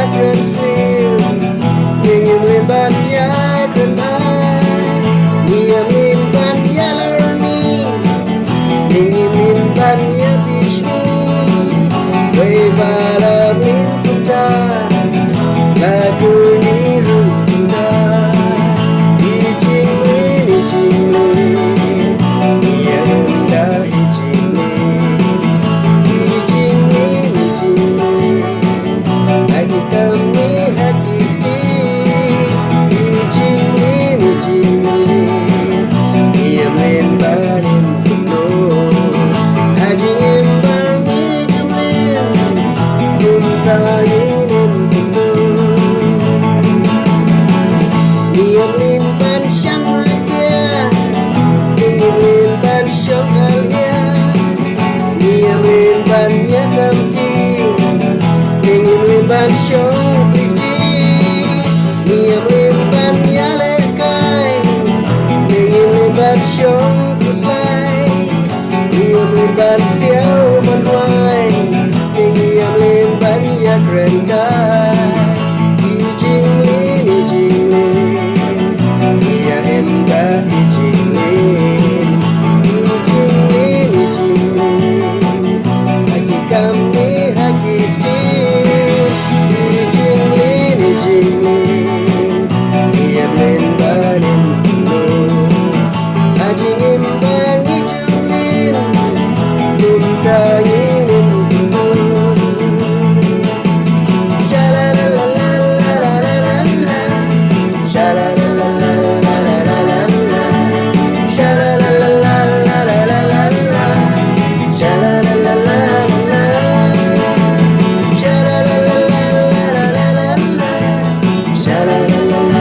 banyak Grand Slam, ingin banyak renang, ingin banyak learning, ingin banyak bisnis, way balamin kita, lagu niru kita, ijingin, iya rendah ijingin, lagi kami hakiki, ijingin, iya barin penuh, haji imbang ijingin, muntahinin penuh, iya ban syang dia, ingin ban syang alia, iya ban ya damti, ingin ban syang pliti, iya ban ya lekai, ingin ban syang kuslai, iya ban siau manuai, ingin ban ya keren kai, ijingin, iya emda ijingin, lagi kami hakiki, ijingin, iya barin penuh, haji imbang ijingin, muntahinin penuh, shalalalalalalalala, shalalalalalalalala, shalalalalalalalala, shalalalalala, shalalalalalalalala, shalalalalalalalala, shalalalalalalalala,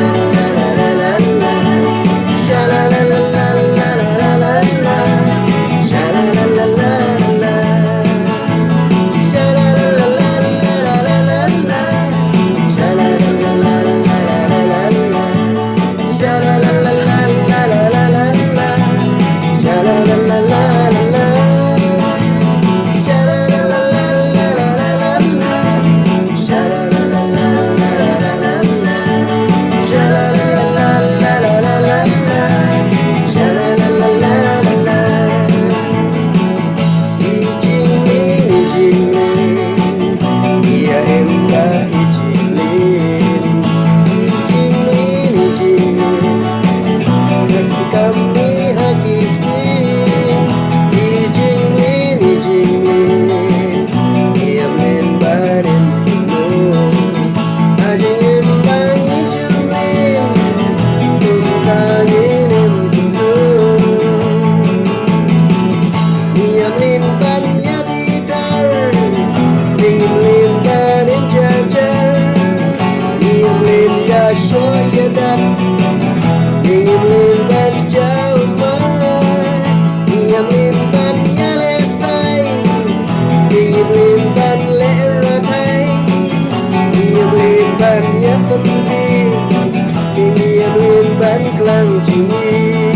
shalalalalala, shalalalalalalalala, kami hakiki, ijingin, iya barin penuh, haji imbang ijingin, muntahinin penuh, iya ban ya bitar, ingin barin jar-jar, iya ya syoyadat, ingin ban jauh mat, iya ban ya lestai, ingin ban leratai, iya ban ya penting, ingin ban kelang jingin.